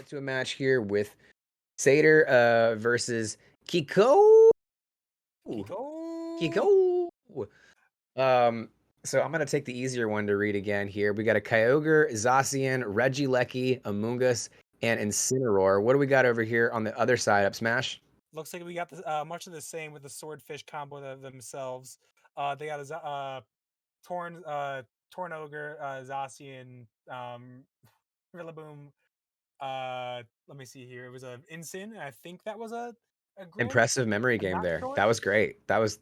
to a match here with Satyr versus Kiko. Kiko. So I'm gonna take the easier one to read again here. We got a Kyogre, Zacian, Regieleki, Amoonguss, and Incineroar. What do we got over here on the other side up Smash? Looks like we got much of the same with the swordfish combo themselves. They got a Torn Ogre, Zacian, Rillaboom. Let me see here. It was a Incin. I think that was a Grim. Impressive memory I'm game not there. sure. That was great. That was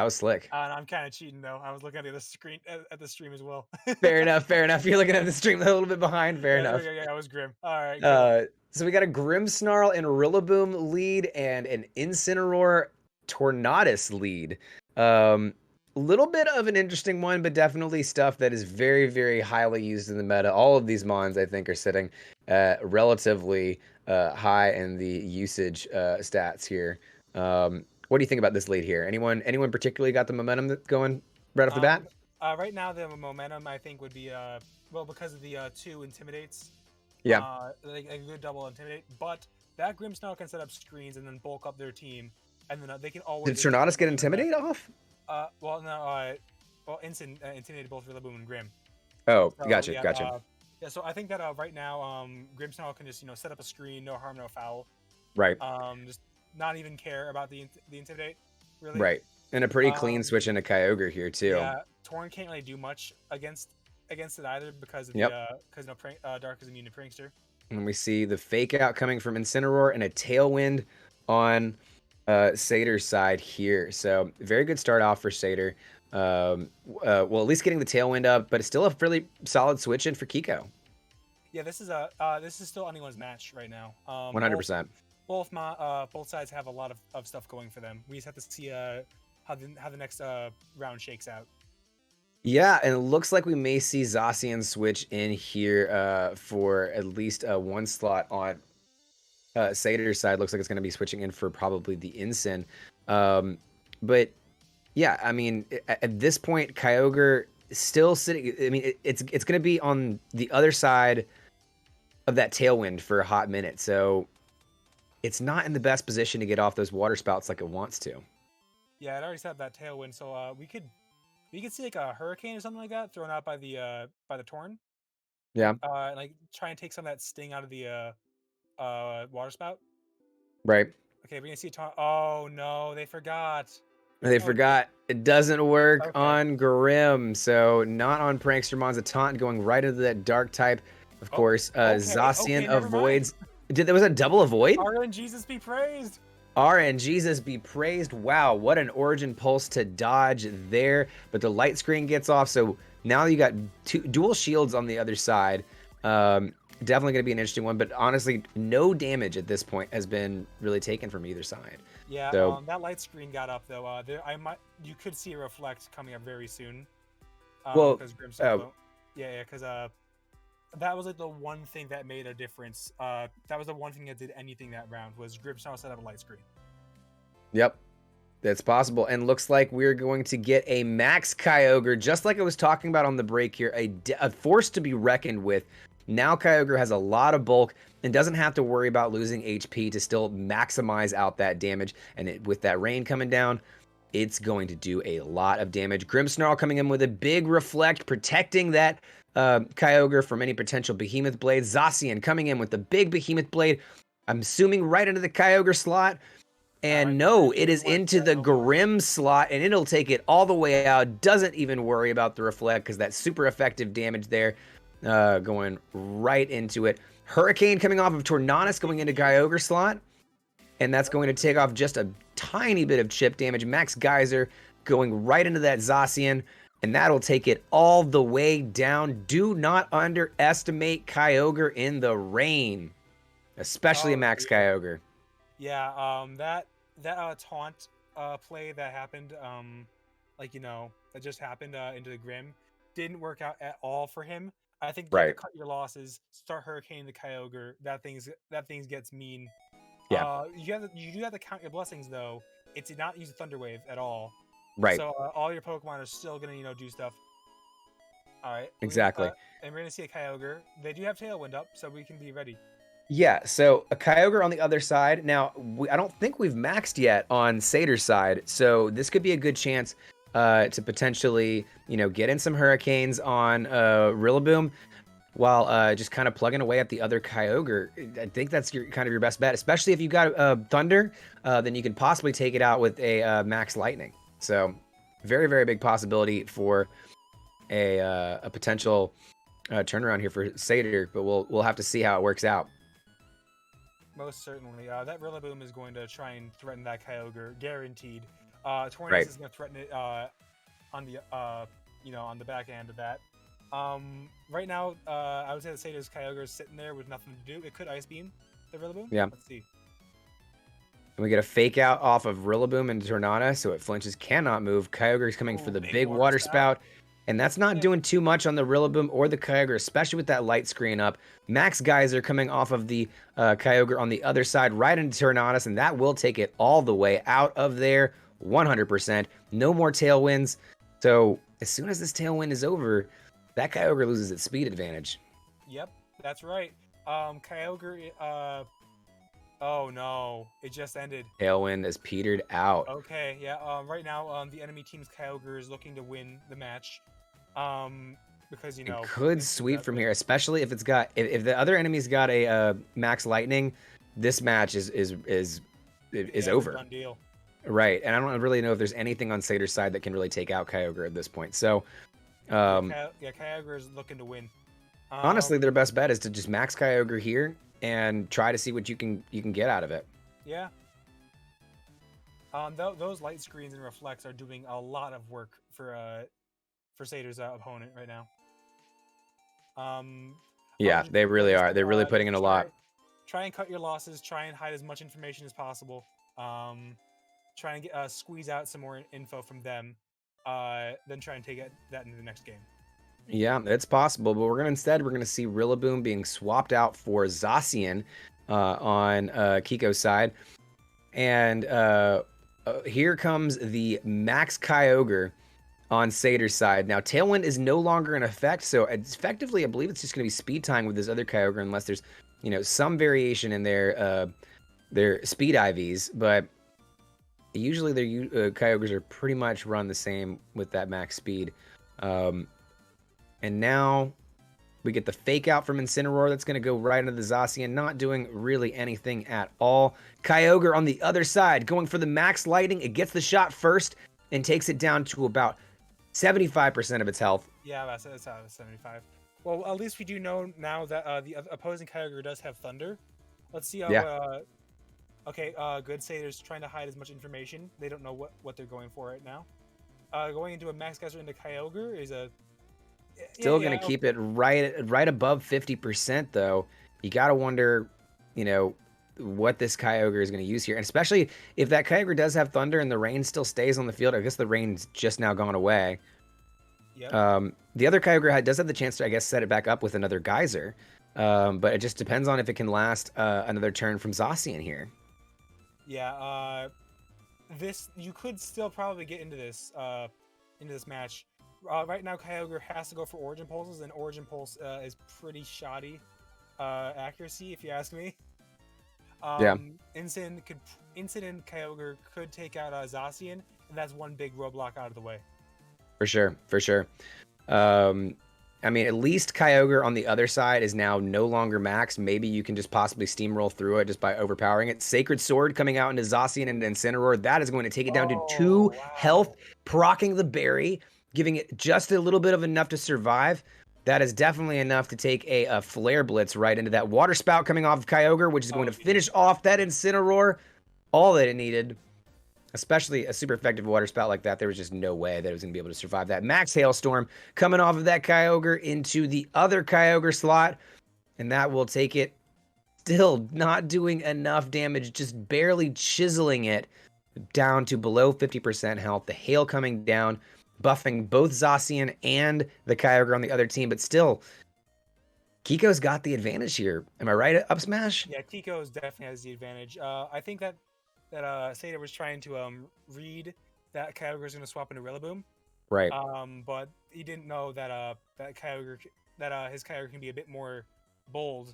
slick. I'm kind of cheating though. I was looking at the screen at the stream as well. Fair enough. Fair enough. You're looking at the stream a little bit behind. Fair Yeah, there we enough. go. Yeah, I was Grim. All right, cool. So we got a Grimmsnarl and Rillaboom lead and an Incineroar Tornadus lead. Little bit of an interesting one, but definitely stuff that is very, very highly used in the meta. All of these mons, I think, are sitting relatively high in the usage stats here. What do you think about this lead here? Anyone particularly got the momentum that's going right off the bat? Right now, the momentum I think would be well, because of the 2 intimidates. Yeah. Like a good double intimidate, but that Grimmsnarl can set up screens and then bulk up their team, and then they can always. Did Tornadus get intimidate off? Well, no, intimidated both Rillaboom and Grim. Oh, So, gotcha, yeah, gotcha. Yeah, so I think that right now, Grimmsnarl can just set up a screen, no harm, no foul. Right. Just not even care about the intimidate, really. Right. And a pretty clean switch into Kyogre here too. Yeah, Torn can't really do much against it either because of because Dark is immune to Prankster. And we see the fake out coming from Incineroar and a Tailwind on Satyr's side here. So very good start off for Satyr. Well, at least getting the Tailwind up, but it's still a fairly solid switch in for Kiko. Yeah, this is still anyone's match right now. 100%. Both sides have a lot of stuff going for them. We just have to see how the next round shakes out. Yeah, and it looks like we may see Zacian switch in here for at least one slot on Satyr's side. Looks like it's going to be switching in for probably the Incin. But yeah, I mean, at this point, Kyogre still sitting. I mean, it's going to be on the other side of that Tailwind for a hot minute. So it's not in the best position to get off those water spouts like it wants to. Yeah, it already set that Tailwind, so we could see like a Hurricane or something like that thrown out by the Torn. Yeah. Like try and take some of that sting out of the water spout. Right. Okay, we're gonna see a taunt. Oh no, they forgot. They forgot. It doesn't work on Grim, so not on Prankster Mons. A taunt going right into that dark type. Of course, Zacian avoids. There was a double avoid? RNGesus be praised. RNGesus be praised. Wow, what an origin pulse to dodge there. But the light screen gets off, so now you got dual shields on the other side. Definitely going to be an interesting one, but honestly, no damage at this point has been really taken from either side. Yeah, so, that light screen got up though. You could see a reflect coming up very soon. Well, because that was like the one thing that made a difference. That was the one thing that did anything that round was Grimmsnarl set up a light screen. Yep, that's possible. And looks like we're going to get a Max Kyogre, just like I was talking about on the break here, a force to be reckoned with. Now Kyogre has a lot of bulk and doesn't have to worry about losing HP to still maximize out that damage. And with that rain coming down, it's going to do a lot of damage. Grimmsnarl coming in with a big reflect, protecting that Kyogre from any potential behemoth blades. Zacian coming in with the big behemoth blade, I'm assuming right into the Kyogre slot. And no, it is into the Grim slot, and it'll take it all the way out. Doesn't even worry about the reflect because that's super effective damage there. Going right into it. Hurricane coming off of Tornadus going into Kyogre slot. And that's going to take off just a tiny bit of chip damage. Max Geyser going right into that Zacian. And that'll take it all the way down. Do not underestimate Kyogre in the rain. Especially a Max Kyogre. Yeah, that taunt play that happened, that just happened into the Grim, didn't work out at all for him. I think you have to cut your losses, start Hurricane the Kyogre. That thing gets mean. Yeah. You do have to count your blessings though. It did not use a Thunder Wave at all. Right. So all your Pokemon are still gonna do stuff. All right. Exactly. And we're gonna see a Kyogre. They do have Tailwind up, so we can be ready. Yeah, so a Kyogre on the other side. Now, I don't think we've maxed yet on Satyr's side, so this could be a good chance to potentially, get in some Hurricanes on Rillaboom while just kind of plugging away at the other Kyogre. I think that's kind of your best bet, especially if you got Thunder, then you can possibly take it out with a Max Lightning. So, very, very big possibility for a potential turnaround here for Satyr, but we'll have to see how it works out. Most certainly. That Rillaboom is going to try and threaten that Kyogre, guaranteed. Tornus Right. is going to threaten it on the on the back end of that. Right now, I would say the Satyr's Kyogre is sitting there with nothing to do. It could Ice Beam the Rillaboom. Yeah. Let's see. And we get a fake out off of Rillaboom and Tornado, so it flinches, cannot move. Kyogre is coming for the big water spout. And that's not doing too much on the Rillaboom or the Kyogre, especially with that light screen up. Max Geyser coming off of the Kyogre on the other side, right into Tornadus, and that will take it all the way out of there, 100%. No more Tailwinds. So as soon as this Tailwind is over, that Kyogre loses its speed advantage. Yep, that's right. Kyogre, oh no, it just ended. Tailwind is petered out. Okay, yeah. Right now, the enemy team's Kyogre is looking to win the match. Because it could sweep from here, especially if it's got if the other enemy's got a Max Lightning. This match is over. Done deal. Right, and I don't really know if there's anything on Satyr's side that can really take out Kyogre at this point. So, Kyogre is looking to win. Honestly, their best bet is to just max Kyogre here and try to see what you can get out of it. Yeah. Those light screens and reflects are doing a lot of work for Satyr's opponent right now. Yeah, they really are. They're really putting in a lot. Try and cut your losses. Try and hide as much information as possible. Try and get squeeze out some more info from them. Then try and take that into the next game. Yeah, it's possible, but we're gonna see Rillaboom being swapped out for Zacian on Kiko's side, and here comes the Max Kyogre on Satyr's side. Now, Tailwind is no longer in effect, so it's effectively, I believe it's just going to be speed time with this other Kyogre, unless there's, some variation in their speed IVs. But usually their Kyogres are pretty much run the same with that max speed. And now we get the fake out from Incineroar. That's going to go right into the Zacian, not doing really anything at all. Kyogre on the other side, going for the Max Lightning. It gets the shot first and takes it down to about 75% of its health. Yeah, that's 75. Well, at least we do know now that the opposing Kyogre does have Thunder. Let's see how... Okay, good. Satyr's trying to hide as much information. They don't know what they're going for right now. Going into a Max Geyser into Kyogre is a... Still going to keep it right above 50%, though. You got to wonder, what this Kyogre is going to use here. And especially if that Kyogre does have Thunder and the rain still stays on the field. I guess the rain's just now gone away. Yep. The other Kyogre does have the chance to, I guess, set it back up with another Geyser. But it just depends on if it can last another turn from Zacian here. Yeah, you could still probably get into this match. Right now, Kyogre has to go for Origin Pulses, and Origin Pulse is pretty shoddy accuracy, if you ask me. Incin and Kyogre could take out Zacian, and that's one big roadblock out of the way. For sure. I mean, at least Kyogre on the other side is now no longer max. Maybe you can just possibly steamroll through it just by overpowering it. Sacred Sword coming out into Zacian and Incineroar. That is going to take it down to 2 health, proccing the berry, giving it just a little bit of enough to survive. That is definitely enough to take a Flare Blitz right into that Water Spout coming off of Kyogre, which is going to finish off that Incineroar. All that it needed. Especially a super effective Water Spout like that, there was just no way that it was going to be able to survive that. Max Hailstorm coming off of that Kyogre into the other Kyogre slot. And that will take it. Still not doing enough damage, just barely chiseling it down to below 50% health. The Hail coming down, buffing both Zacian and the Kyogre on the other team. But still, Kiko's got the advantage here. Am I right, Up Smash? Yeah, Kiko's definitely has the advantage. I think that Satyr was trying to read that Kyogre is going to swap into Rillaboom. Right. But he didn't know that his Kyogre can be a bit more bold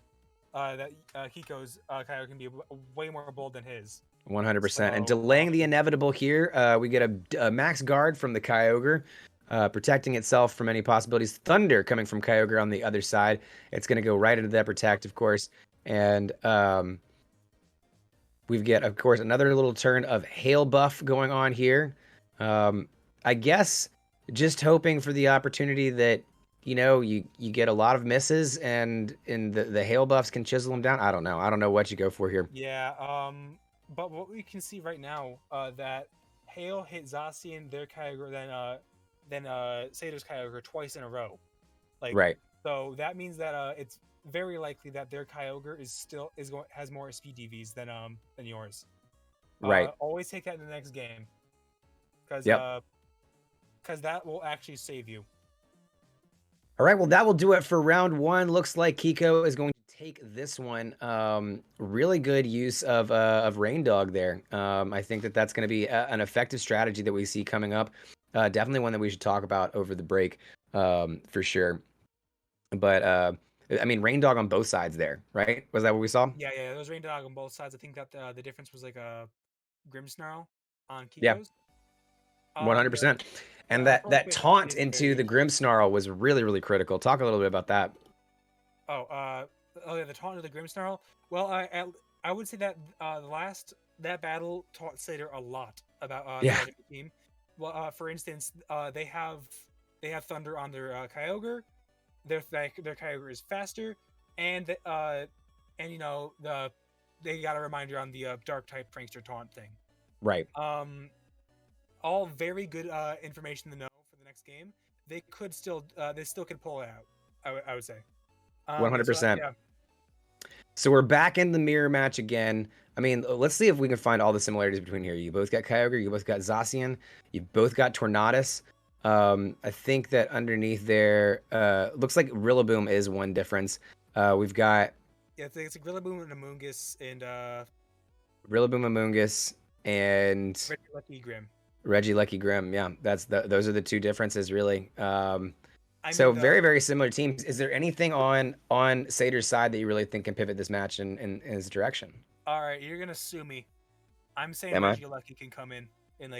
that Kiko's Kyogre can be way more bold than his. 100%. And So, delaying the inevitable here, we get a max guard from the Kyogre, protecting itself from any possibilities. Thunder coming from Kyogre on the other side. It's going to go right into that protect, of course. And we've got, of course, another little turn of hail buff going on here. I guess just hoping for the opportunity that, you get a lot of misses and in the hail buffs can chisel them down. I don't know. I don't know what you go for here. yeah. But what we can see right now, that Hail hit Zacian, their Kyogre, then Satyr's Kyogre twice in a row. Like, Right. so that means that it's very likely that their Kyogre has more speed DVs than yours. Right. Always take that in the next game, because Yep. that will actually save you. All right, well, that will do it for round one. Looks like Kiko is going to take this one. Really good use of Rain Dog there. I think that that's going to be an effective strategy that we see coming up. Definitely one that we should talk about over the break, for sure. But I mean, Rain Dog on both sides there, right? Was that what we saw? Yeah, there was Rain Dog on both sides. I think that the difference was like a Grimmsnarl on Yeah, Kiko's. 100%. And that taunt into the Grimmsnarl was really, really critical. Talk a little bit about that. Oh yeah, the taunt of the Grimmsnarl. Well, I would say that that battle taught Satyr a lot about the enemy team. Well, for instance, they have Thunder on their Kyogre. Their Kyogre is faster, and they got a reminder on the Dark type Prankster taunt thing. Right. All very good information to know for the next game. They still could pull it out. I would say. 100%. Yeah. So we're back in the mirror match again. I mean, let's see if we can find all the similarities between here. You both got Kyogre, you both got Zacian, you both got Tornadus. I think that underneath there, looks like Rillaboom is one difference. We've got it's like Rillaboom and Amoonguss and Rillaboom, Amoonguss, and Regieleki Grimm. Yeah, those are the two differences, really. Very, very similar teams. Is there anything on Satyr's side that you really think can pivot this match in his direction? All right, you're gonna sue me. I'm saying Regieleki can come in and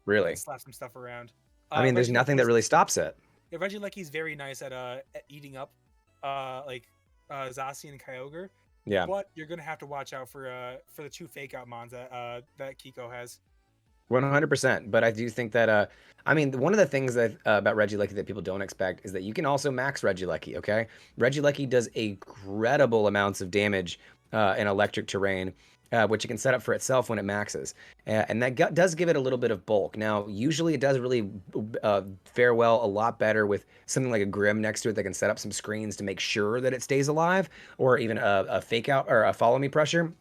really slap some stuff around. I mean, there's nothing that really stops it. Yeah, Regieleki's very nice at eating up Zacian and Kyogre. Yeah. But you're gonna have to watch out for the two fake out mons that Kiko has. 100%. But I do think that I mean, one of the things that about Regieleki that people don't expect is that you can also max Regieleki. Okay, Regieleki does incredible amounts of damage in electric terrain. Which it can set up for itself when it maxes. And that does give it a little bit of bulk. Now, usually it does really fare well a lot better with something like a Grimm next to it that can set up some screens to make sure that it stays alive, or even a fake out or a follow me pressure.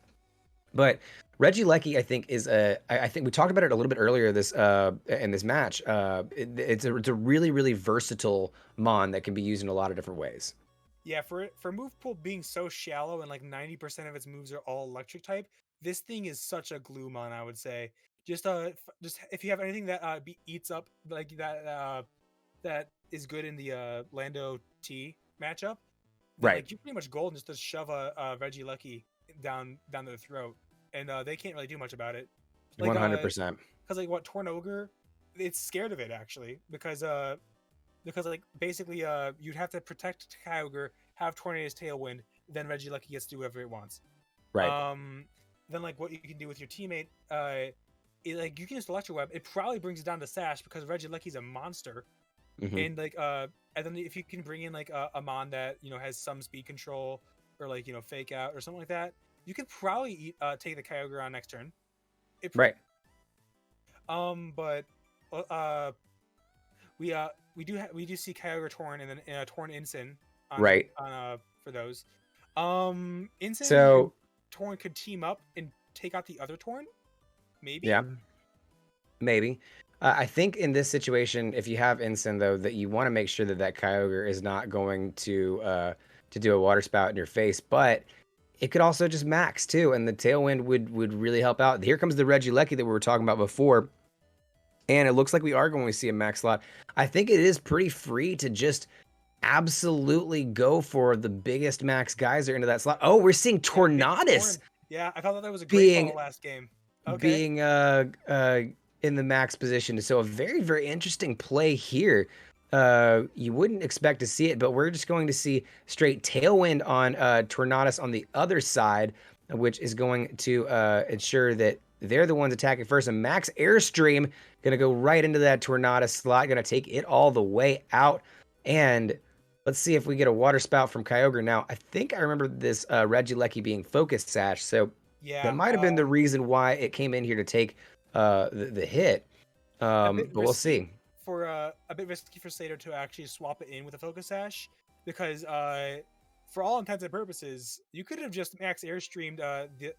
But Regieleki, I think, I think we talked about it a little bit earlier in this match. It's a really, really versatile mon that can be used in a lot of different ways. Yeah, for move pool being so shallow and like 90% of its moves are all electric type, this thing is such a glue mon, I would say. Just if you have anything that eats up like that is good in the Lando T matchup, then, right? Like, you're pretty much golden just to shove a Regieleki down their throat, and they can't really do much about it. 100%. Because like what Tornogre, it's scared of it actually because like basically you'd have to protect Kyogre, have Tornado's Tailwind, then Regieleki gets to do whatever it wants. Right. Then like what you can do with your teammate, like you can just Electro Web. It probably brings it down to Sash because Regieleki's a monster, and like and then if you can bring in like a mon that has some speed control or like fake out or something like that, you could probably take the Kyogre on next turn. Right. But we do see Kyogre Torn and then Torn Incin right for those. Incin so Torn could team up and take out the other Torn, maybe. Yeah, maybe. I think in this situation, if you have Incin though, that you want to make sure that Kyogre is not going to do a water spout in your face, but it could also just max too, and the Tailwind would really help out. Here comes the Regieleki that we were talking about before. And it looks like we are going to see a max slot. I think it is pretty free to just absolutely go for the biggest max geyser into that slot. Oh, we're seeing Yeah, big Tornadus Torn. Yeah, I thought that was a great being call last game. Okay. being in the max position. So a very, very interesting play here. You wouldn't expect to see it, but we're just going to see straight tailwind on Tornadus on the other side, which is going to ensure that they're the ones attacking first. And Max Airstream gonna go right into that Tornadus slot, gonna take it all the way out. And let's see if we get a water spout from Kyogre. Now, I think I remember this Regieleki being focused sash, so that Yeah. might have been the reason why it came in here to take the hit. A bit But we'll risky see. for a bit risky for Satyr to actually swap it in with a focus sash because for all intents and purposes, you could have just max airstreamed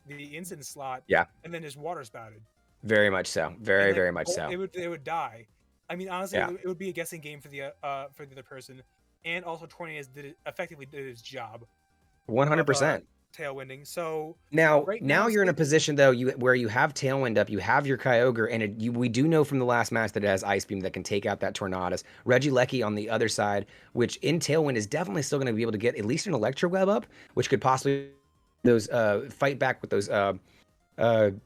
the instant slot Yeah, and then just water spouted. very much so. Very, And like very much so. it would die. I mean, honestly, Yeah, it would be a guessing game for the other person, and also 20 effectively did its job of 100%. tailwinding. So Now, right now now, you're in a position though where you have Tailwind up, you have your Kyogre, and we do know from the last match that it has Ice Beam that can take out that Tornadus. Regieleki on the other side, which in Tailwind is definitely still going to be able to get at least an Electro Web up, which could possibly those fight back with those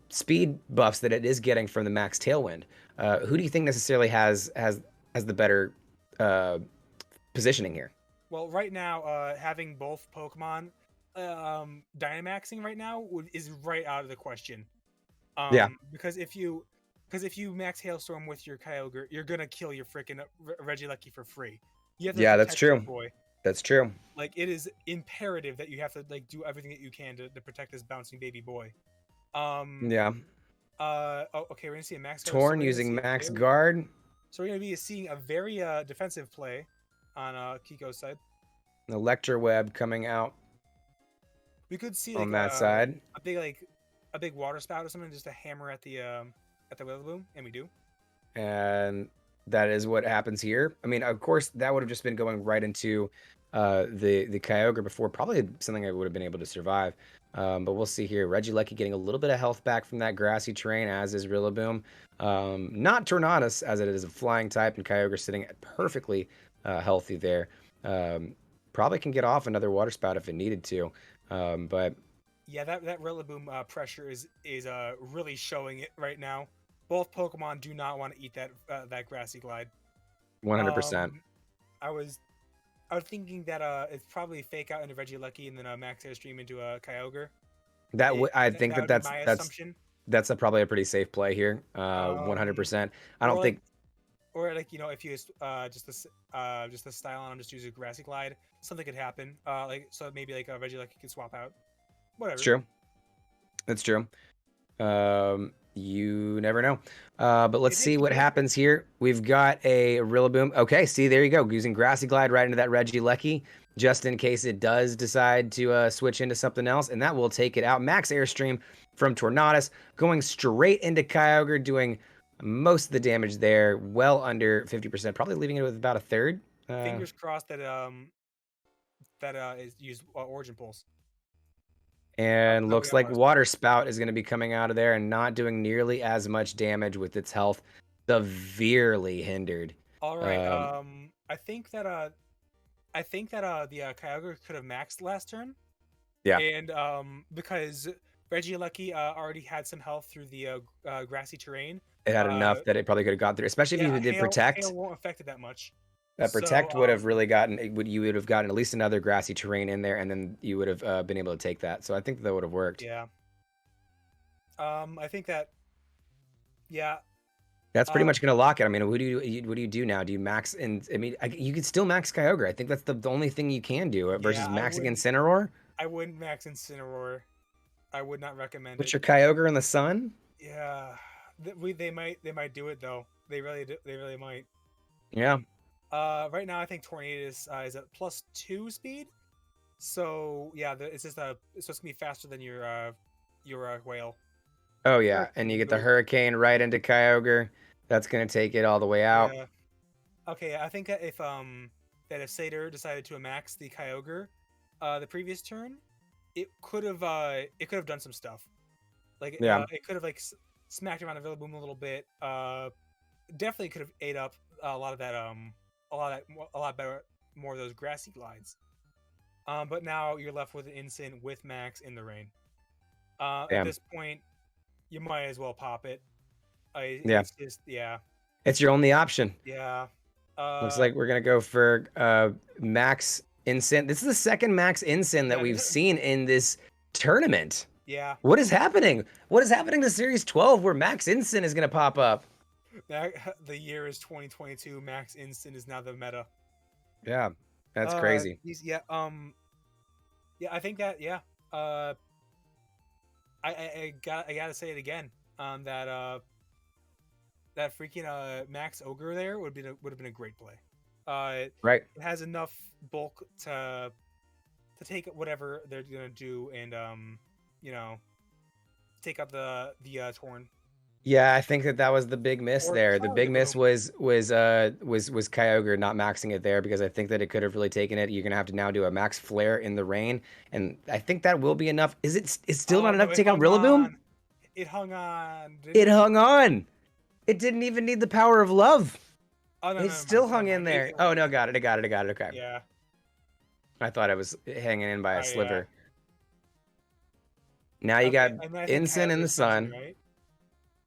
speed buffs that it is getting from the max Tailwind. Who do you think necessarily has the better positioning here? well, right now, having both Pokemon Dynamaxing right now is right out of the question. Yeah, Because if you max Hailstorm with your Kyogre, you're gonna kill your freaking Regieleki for free. You have to yeah, that's protect your true. boy. That's true. Like it is imperative that you have to like do everything that you can to protect this bouncing baby boy. Um. Yeah. Oh, okay, we're gonna see a max guard. Torn using max guard. So we're gonna be seeing a very defensive play on Kiko's side. Electro Web coming out We could see on like that side. a big water spout or something just to hammer at the Willaboom, and we do. And that is what happens here. I mean, of course, that would have just been going right into the Kyogre before, probably something I would have been able to survive. But we'll see here. Regieleki getting a little bit of health back from that grassy terrain, as is Rillaboom. Not Tornadus, as it is a flying type, and Kyogre sitting perfectly healthy there. Probably can get off another water spout if it needed to. But Yeah, that Rillaboom pressure is really showing it right now. Both Pokemon do not want to eat that grassy glide. 100%. I was thinking that it's probably fake out into Regieleki and then Max Airstream into a Kyogre. I think That would be my assumption. that's probably a pretty safe play here. Um, 100%. I don't or think. or like if you just the style on him, just use a grassy glide, something could happen. Like so maybe like a Regieleki could swap out. Whatever. It's true. It's true. You never know. But let's see what happens here. We've got a Rillaboom. Okay, see, there you go. Using Grassy Glide right into that Regieleki, just in case it does decide to switch into something else, and that will take it out. Max Airstream from Tornadus, going straight into Kyogre, doing most of the damage there, well under 50%, probably leaving it with about a third. Fingers crossed that is used Origin Pulse. And looks like Water Spout is going to be coming out of there and not doing nearly as much damage with its health severely hindered. All right. I think that the Kyogre could have maxed last turn. Yeah. And because Regieleki already had some health through the grassy terrain. It had enough that it probably could have got through, especially if you did Protect. Hail won't affect it that much. That Protect would have really you would have gotten at least another grassy terrain in there, and then you would have been able to take that. So I think that would have worked. Yeah. I think that. Yeah. That's pretty much going to lock it. I mean, what do you do now? Do you max? And I mean, you could still max Kyogre. I think that's the only thing you can do versus maxing Incineroar. I wouldn't max Incineroar. I would not recommend it. What's your Kyogre in the sun? Yeah, they might do it though. They really might. Yeah. Right now I think Tornadus is at +2 speed. So yeah, it's just it's supposed to be faster than your whale. Oh yeah, and you get the Hurricane right into Kyogre. That's gonna take it all the way out. Yeah. Okay, I think that if Satyr decided to max the Kyogre, the previous turn, it could have done some stuff. Like it could have like smacked around the Rillaboom a little bit. Definitely could have ate up a lot of that a lot better more of those grassy glides. But now you're left with an instant with max in the rain. At this point, you might as well pop it. It's just It's your only option. Yeah. Looks like we're gonna go for max instant. This is the second max instant that we've seen in this tournament. Yeah. What is happening? What is happening to Series 12 where max instant is gonna pop up? The year is 2022. Max instant is now the meta. Yeah, that's crazy. I think that I gotta say it again. That freaking Max Ogre there would have been a great play. Right. It has enough bulk to take whatever they're gonna do and take out the Torn. Yeah, I think that was the big miss there. The big miss was Kyogre not maxing it there, because I think that it could have really taken it. You're gonna have to now do a max flare in the rain, and I think that will be enough. It's still not enough to take out Rillaboom? It hung on. It hung on. It didn't even need the power of love. Oh, no, it still hung in there. Oh no, got it. Okay. Yeah. I thought it was hanging in by a sliver. Now you got Incin in the sun. Right?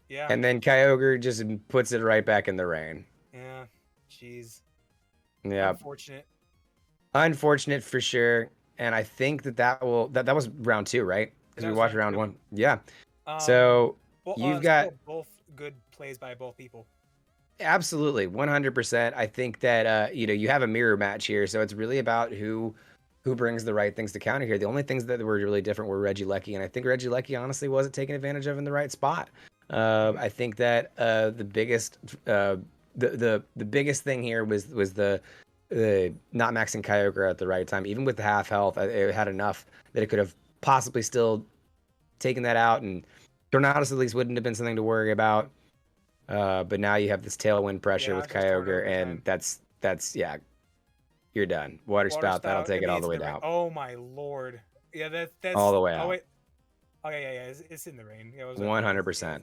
Yeah. And then Kyogre just puts it right back in the rain. Yeah. Jeez. Yeah. Unfortunate for sure. And I think that was round 2, right? Because we watched round 1. Yeah. So you've got both good plays by both people. Absolutely, 100%. I think that you have a mirror match here, so it's really about who brings the right things to counter here. The only things that were really different were Regieleki, and I think Regieleki honestly wasn't taken advantage of in the right spot. I think that the biggest thing here was the not maxing Kyogre at the right time. Even with the half health, it had enough that it could have possibly still taken that out, and Tornadus at least wouldn't have been something to worry about. But now you have this tailwind pressure with Kyogre, and that's you're done. Water spout, that'll take it all the way down. Oh my lord! Yeah, that's all the way out. Oh wait. Okay, yeah, it's in the rain. Yeah, 100%.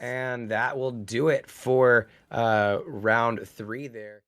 And that will do it for round 3 there.